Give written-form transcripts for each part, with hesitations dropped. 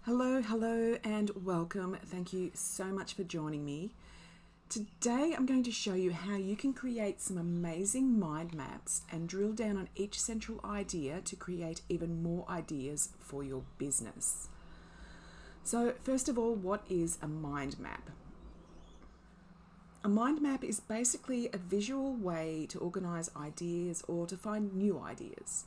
Hello, and welcome. Thank you so much for joining me. Today, I'm going to show you how you can create some amazing mind maps and drill down on each central idea to create even more ideas for your business. So, first of all, what is a mind map? A mind map is basically a visual way to organize ideas or to find new ideas.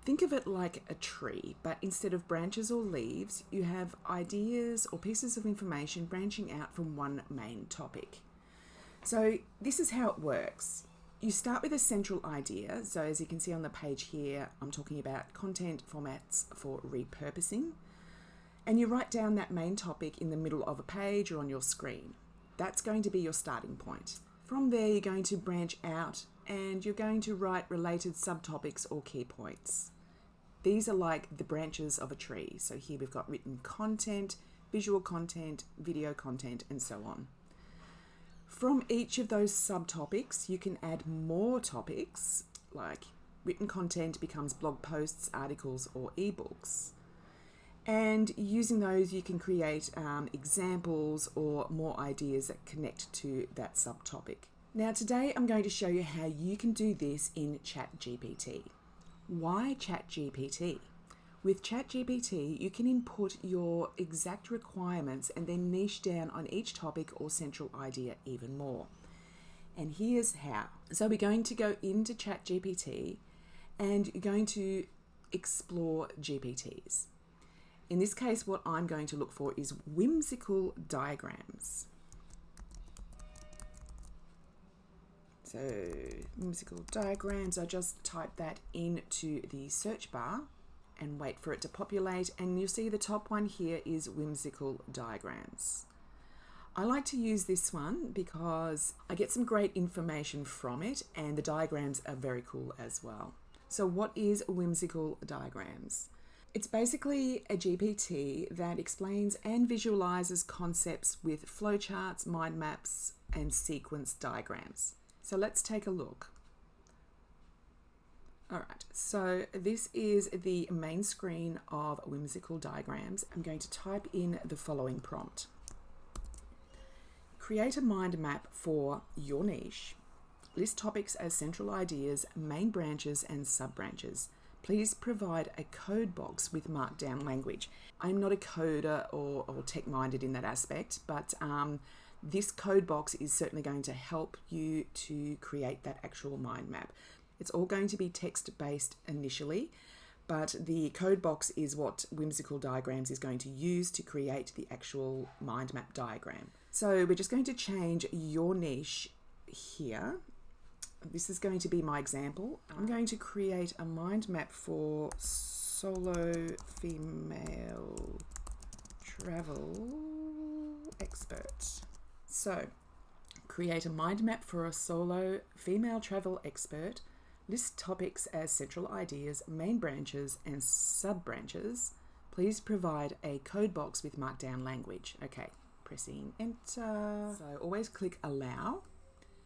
Think of it like a tree, but instead of branches or leaves, you have ideas or pieces of information branching out from one main topic. So this is how it works. You start with a central idea. So as you can see on the page here, I'm talking about content formats for repurposing. And you write down that main topic in the middle of a page or on your screen. That's going to be your starting point. From there, you're going to branch out and you're going to write related subtopics or key points. These are like the branches of a tree. So here we've got written content, visual content, video content, and so on. From each of those subtopics, you can add more topics, like written content becomes blog posts, articles, or ebooks. And using those, you can create examples or more ideas that connect to that subtopic. Now, today I'm going to show you how you can do this in ChatGPT. Why ChatGPT? With ChatGPT, you can input your exact requirements and then niche down on each topic or central idea even more. And here's how. So we're going to go into ChatGPT and you're going to explore GPTs. In this case, what I'm going to look for is whimsical diagrams. So, whimsical diagrams, I just type that into the search bar and wait for it to populate, and you'll see the top one here is whimsical diagrams. I like to use this one because I get some great information from it and the diagrams are very cool as well. So what is whimsical diagrams? It's basically a GPT that explains and visualizes concepts with flowcharts, mind maps, and sequence diagrams. So let's take a look. All right, so this is the main screen of whimsical diagrams. I'm going to type in the following prompt. Create a mind map for your niche. List topics as central ideas, main branches, and sub-branches. Please provide a code box with markdown language. I'm not a coder or tech-minded in that aspect, but this code box is certainly going to help you to create that actual mind map. It's all going to be text-based initially, but the code box is what Whimsical Diagrams is going to use to create the actual mind map diagram. So we're just going to change your niche here. This is going to be my example. I'm going to create a mind map for solo female travel expert. So, create a mind map for a solo female travel expert. List topics as central ideas, main branches, and sub-branches. Please provide a code box with markdown language. Okay, pressing enter. So always click allow.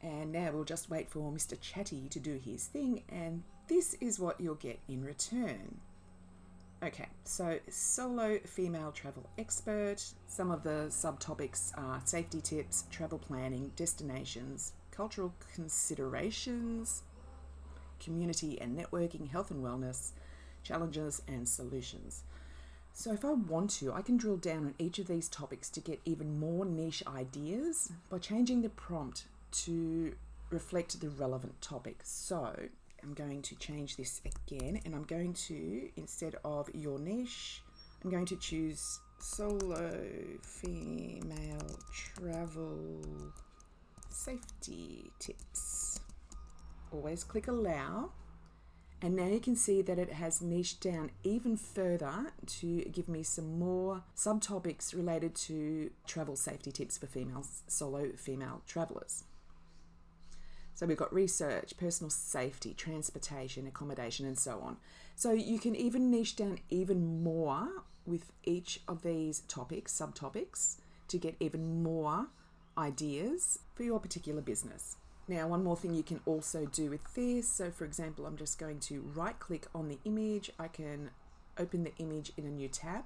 And now we'll just wait for Mr. Chatty to do his thing, and this is what you'll get in return. Okay, so solo female travel expert. Some of the subtopics are safety tips, travel planning, destinations, cultural considerations, community and networking, health and wellness, challenges and solutions. So if I want to, I can drill down on each of these topics to get even more niche ideas by changing the prompt to reflect the relevant topic. So I'm going to change this again, and I'm going to, instead of your niche, I'm going to choose solo female travel safety tips. Always click allow, and now you can see that it has niched down even further to give me some more subtopics related to travel safety tips for solo female travelers. So we've got research, personal safety, transportation, accommodation, and so on. So you can even niche down even more with each of these topics, subtopics, to get even more ideas for your particular business. Now, one more thing you can also do with this. So for example, I'm just going to right click on the image. I can open the image in a new tab,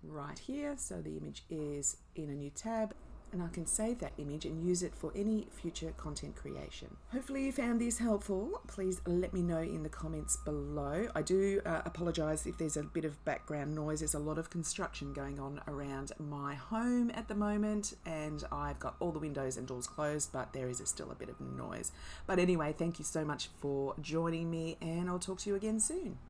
right here. So the image is in a new tab, and I can save that image and use it for any future content creation. Hopefully you found this helpful. Please let me know in the comments below. I do apologise if there's a bit of background noise. There's a lot of construction going on around my home at the moment, and I've got all the windows and doors closed, but there is still a bit of noise. But anyway, thank you so much for joining me, and I'll talk to you again soon.